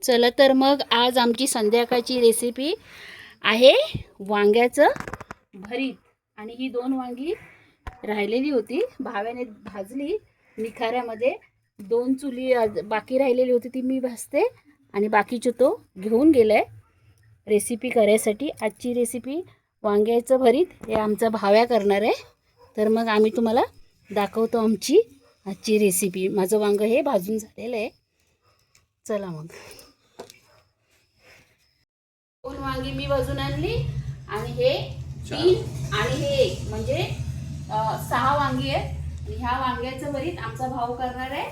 चला तर मग आज आमची संध्याकाळची रेसिपी आहे वांग्याचं भरीत. आणि ही 2 वांगी राहिलेली होती, भाव्याने भाजली निखाऱ्यामध्ये. 2 चुली बाकी राहिलेली होती, ती मी भाजते आणि बाकीचे तो घेऊन गेलाय रेसिपी करायसाठी. आजची रेसिपी वांग्याचं भरीत हे आमचा भाव्या करणार आहे. तर मग आम्ही तुम्हाला दाखवतो आमची आजची रेसिपी. माझं वांग हे भाजून झालेलं आहे. चला मग. 2 वांगी मी भाजून आणली आणि हे 3 आणि हे 1 म्हणजे 6 वांगी आहेत. आणि ह्या वांग्याचं भरीत आमचा भाऊ करणार आहे.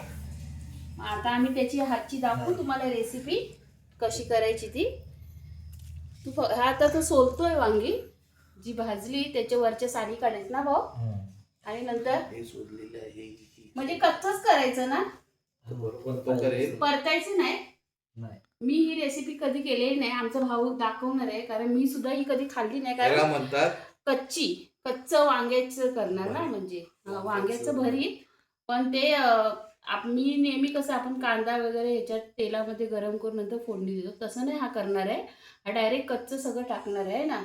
आता आम्ही त्याची हातची दाखवू तुम्हाला रेसिपी कशी करायची ती. हा आता तो सोलतोय वांगी जी भाजली त्याच्या वरच्या साली काढायचं ना भाऊ. आणि नंतर म्हणजे कच्चच करायचं ना, परतायचं नाही. मी ही रेसिपी कधी केलेली नाही, आमचा भाऊ दाखवणार आहे. कारण मी सुद्धा ही कधी खाल्ली नाही. कारण म्हणतात कच्च वांग्याचं करणार ना, म्हणजे वांग्याचं भरीत. पण ते मी नेहमी कसं आपण कांदा वगैरे ह्याच्यात तेलामध्ये गरम करून नंतर फोडणी देतो, तसं नाही हा करणार आहे. हा डायरेक्ट कच्चं सगळं टाकणार आहे ना.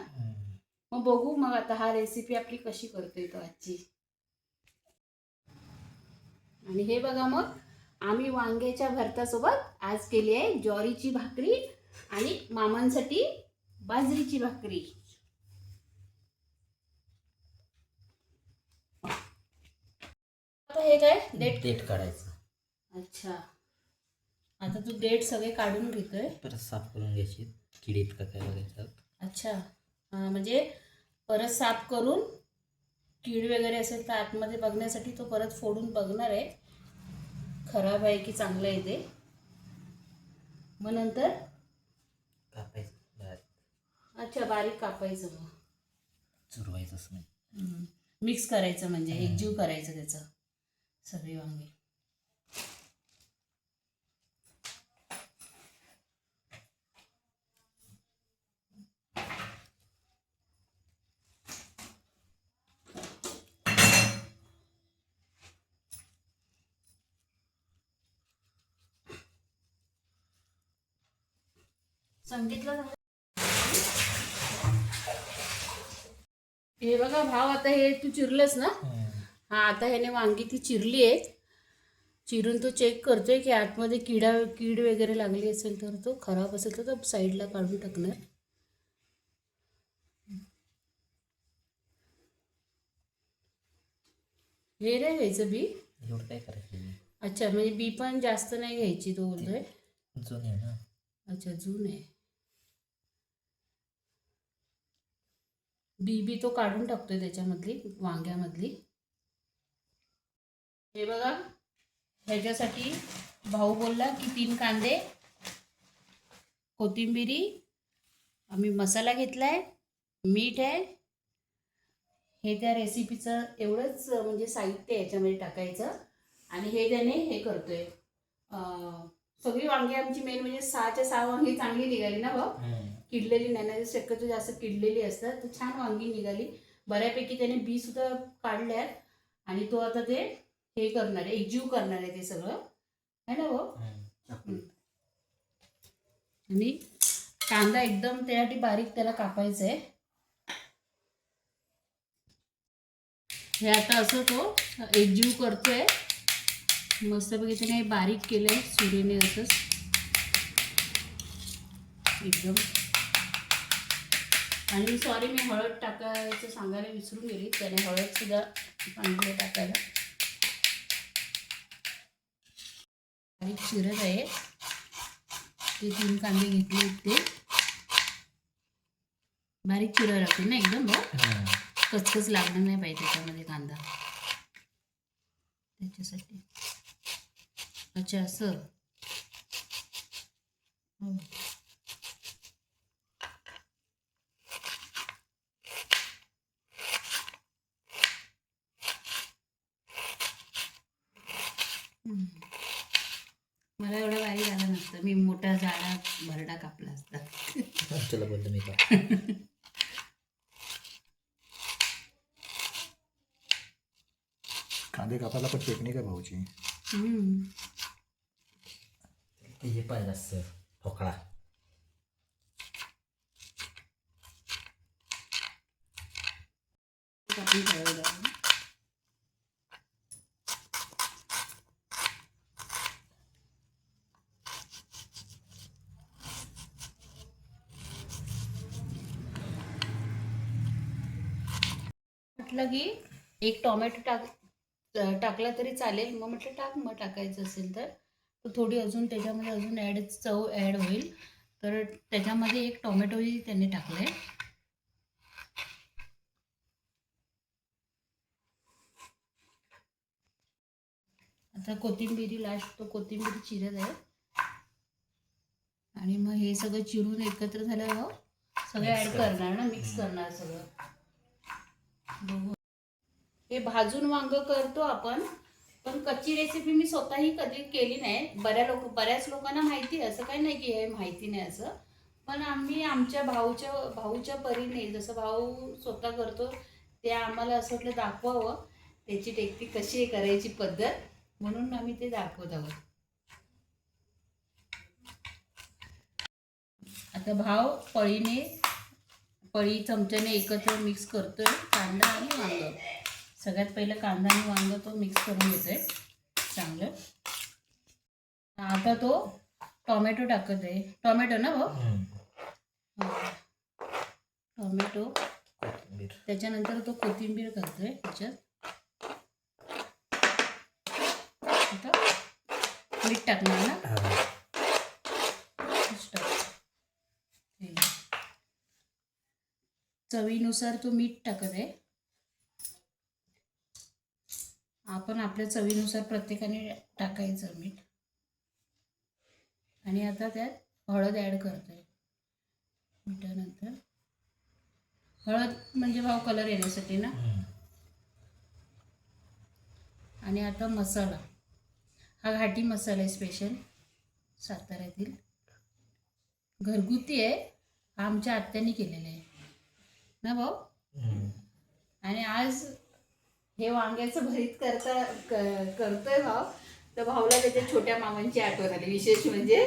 मग बघू मग आता हा रेसिपी आपली कशी करतोय तो आजची. आणि हे बघा, मग आम्ही वांग्याच्या भरतासोबत आज केली आहे ज्वारीची भाकरी आणि मामांसाठी बाजरीची भाकरी. आता हे काय देठ काढायचं. अच्छा, आता तू देठ सगळे काढून घेतोय, परत साफ करून घ्यायची, किडीत का काय बघायचं. अच्छा, म्हणजे परत साफ करून कीड वगैरे असेल तर आतमध्ये बघण्यासाठी तो परत फोडून बघणार आहे खराब आहे की चांगलं आहे ते. मग नंतर कापायचं, अच्छा बारीक कापायचं, मग चुरवायचंच नाही, मिक्स करायचं म्हणजे एकजीव करायचं त्याचं सगळी वांगी. सांगितलं. हे बघा भाव, आता हे तू चिरलंस ना. हा, आता ह्याने वांगी ती चिरली आहे. चिरून तो चेक करतोय की आतमध्ये कीड वगैरे लागली असेल तर, तो खराब असेल तर तो साईडला काढून टाकणार. हे नाही घ्यायचं बी. एवढं काय करायचं. अच्छा, म्हणजे बी पण जास्त नाही घ्यायची, तो बोलतोय. जून आहे ना. अच्छा, जून आहे. बी तो काढून टाकतोय त्याच्यामधली, वांग्यामधली. हे बघा, ह्याच्यासाठी भाऊ बोलला की 3 कांदे, कोथिंबिरी, आम्ही मसाला घेतलाय, मीठ आहे. हे त्या रेसिपीचं एवढंच म्हणजे साहित्य याच्यामध्ये टाकायचं. आणि हे त्याने हे करतोय. सगळी वांगी आमची मेन म्हणजे 6च्या 6 वांगी चांगली निघाली ना भाऊ, किडलेली नाही. नाही शक्यतो जास्त किडलेली असतात, तर छान वांगी निघाली बऱ्यापैकी. त्याने बी सुद्धा काढल्यात आणि तो आता ते हे करणार आहे, एकजीव करणार आहे ते सगळं, है ना भाऊ. आणि कांदा एकदम त्यासाठी बारीक त्याला कापायचं आहे. हे आता असं तो एकजीव करतोय मस्तपैकी. त्याने बारीक केलंय सुरीने असंच एकदम. आणि सॉरी, मी हळद टाकायचं सांगायला विसरून गेली. त्याने हळद सुद्धा सांगितलं टाकायला. बारीक चिरत आहे ते 3 कांदे घेतले ते बारीक चिरावं लागतील ना एकदम भाऊ, कचकच लागणार नाही पाहिजे त्याच्यामध्ये कांदा, त्याच्यासाठी. अच्छा, असं. मला एवढं बारीक झालं नसतं, मी मोठा जाडा भरडा कापला असता. चला बोलतो मी का. कांदे कापायला पण टेक्निक आहे भाऊची. हे पाहिजे असतं. ठोकळा. कापून ठेवावं लागेल. म्हटलं की एक टोमॅटो टाकला तरी चालेल. मग म्हटलं टाक, मग टाकायचं असेल तर थोडी अजून त्याच्यामध्ये अजून चव ॲड होईल. तर त्याच्यामध्ये एक टोमॅटोही त्यांनी टाकलाय. आता कोथिंबिरी लास्ट तो कोथिंबिरी चिरत आहे. आणि मग हे सगळं चिरून एकत्र झाल्यावर सगळं ॲड करणार ना, मिक्स करणार सगळं. बघू. हे भाजून वांग करतो आपण, पण कच्ची रेसिपी मी स्वतःही कधी केली नाही. बऱ्याच लोकांना माहिती आहे, असं काही नाही की हे माहिती नाही असं. पण आम्ही आमच्या भाऊच्या परीने, जसं भाऊ स्वतः करतो ते आम्हाला असं वाटलं दाखवावं त्याची टेक्निक कशी आहे करायची पद्धत, म्हणून आम्ही ते दाखवत आहोत. आता भाव पळी चमच्याने एकत्र मिक्स करतोय कांदा आणि वांग. सगळ्यात पहिलं कांदा आणि वांग तो मिक्स करून घेतोय चांगलं. आता तो टोमॅटो टाकत आहे. टोमॅटो ना भाऊ? टोमॅटो, त्याच्यानंतर तो कोथिंबीर करतोय त्याच्यात. आता मीठ टाकणार ना, चवीनुसार तो मीठ टाकत आहे. आपण आपल्या चवीनुसार प्रत्येकाने टाकायचं मीठ. आणि आता त्यात हळद ॲड करतोय. मिठानंतर हळद म्हणजे भाव कलर येण्यासाठी ना. आणि आता मसाला, हा घाटी मसाला आहे, स्पेशल साताऱ्यातील घरगुती आहे. हा आमच्या आत्याने केलेला आहे ना भाऊ. आणि आज हे वांग्याचं भरीत करतोय भाव. तर भाऊला त्याच्या छोट्या मामांची आठवण आली. विशेष म्हणजे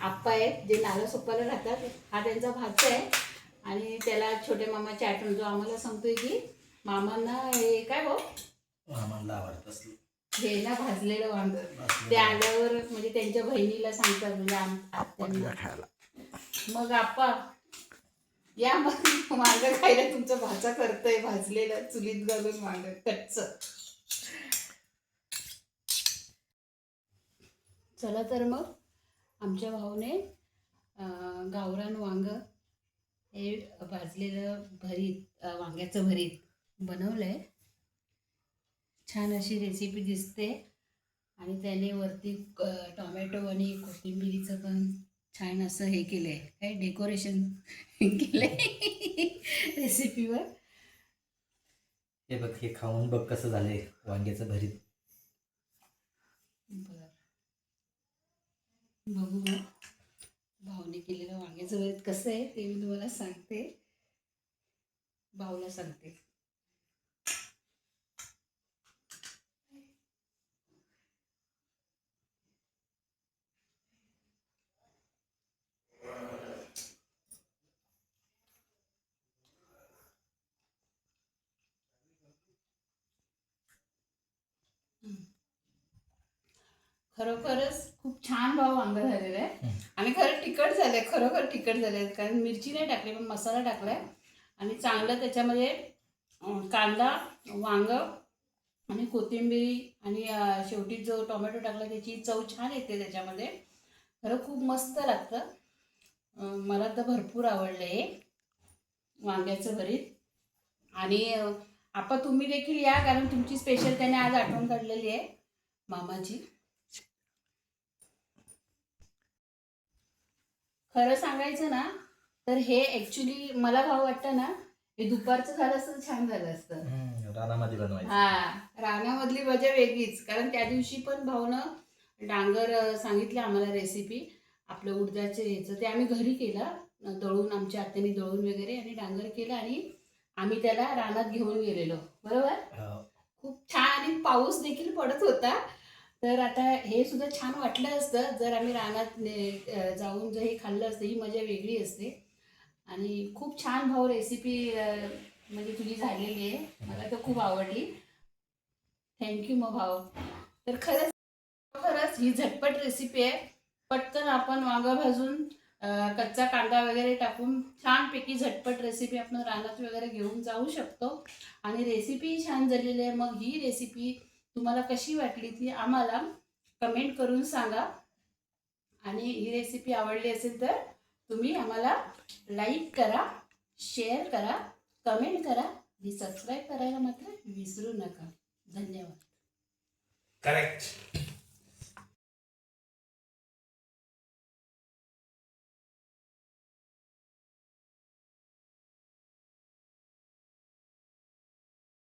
आप्पा आहेत जे नालासोपाला राहतात, हा त्यांचा भाचा आहे. आणि त्याला छोट्या मामाची आठवण, जो आम्हाला सांगतोय की मामांना हे काय भाऊ मामांना आवडत असलं हे ना भाजलेलं वांग, ते आल्यावर म्हणजे त्यांच्या बहिणीला सांगतात, म्हणजे आत्यांना खायला. मग आप्पा या मग वांग खायला, तुमचा भाचा करतोय भाजलेलं चुलीत घालून वांग कच्च. चला तर मग आमच्या भाऊने गावरान वांग हे भाजलेलं भरीत, वांग्याचं भरीत बनवलंय. छान अशी रेसिपी दिसते. आणि त्याने वरती टोमॅटो आणि कोथिंबिरीचं पण छान असं हे केलं आहे, काय डेकोरेशन केलं आहे रेसिपीवर. हे बघ, हे खाऊन बघ कसं झालंय वांग्याचं भरीत. बरं, बघू मग भाऊने केलेलं वांग्याचं भरीत कसं आहे ते मी तुम्हाला सांगते. भाऊला सांगते. खरोखरच खूप छान भाव वांग झालेलं आहे. आणि खरं तिखट झालंय, खरोखर तिखट झालंय, कारण मिरची नाही टाकली पण मसाला टाकलाय. आणि चांगलं त्याच्यामध्ये कांदा, वांग आणि कोथिंबिरी आणि शेवटी जो टोमॅटो टाकला त्याची चव छान येते त्याच्यामध्ये. खरं खूप मस्त लागतं. मला तर भरपूर आवडलं हे वांग्याचं भरीत. आणि आपा तुम्ही देखील या, कारण तुमची स्पेशल त्याने आज आठवण काढलेली आहे मामाची. खरं सांगायचं ना तर हे ॲक्च्युली मला भाव वाटतं ना, हे दुपारचं झालं असतं छान झालं असतं. रानामध्ये बनवायचं. रानामधली मजा वेगळीच. कारण त्या दिवशी पण भाऊनं डांगर सांगितलं आम्हाला रेसिपी, आपलं उडदाचे ह्याचं, ते आम्ही घरी केलं दळून, आमच्या आत्याने दळून वगैरे आणि डांगर केलं आणि आम्ही त्याला रानात घेऊन गेलेलो. बरोबर, खूप छान. आणि पाऊस देखील पडत होता. तर आता हे सुद्धा छान वाटलं असतं जर आम्ही रानात जाऊन जर हे खाल्लं असतं. ही मजा वेगळी असते. आणि खूप छान भाऊ रेसिपी म्हणजे तुझी झालेली आहे. मला तर खूप आवडली. थँक्यू मग भाऊ. तर खरंच ही झटपट रेसिपी आहे. पटकन आपण वांगं भाजून कच्चा कांदा वगैरे टाकून छानपैकी झटपट रेसिपी आपण रानात वगैरे घेऊन जाऊ शकतो. आणि रेसिपी छान झालेली आहे. मग ही रेसिपी तुम्हाला कशी वाटली ती आम्हाला कमेंट करून सांगा. आणि ही रेसिपी आवडली असेल तर तुम्ही आम्हाला लाईक करा, शेअर करा, कमेंट करा आणि सबस्क्राईब करायला मात्र विसरू नका. धन्यवाद. करेक्ट.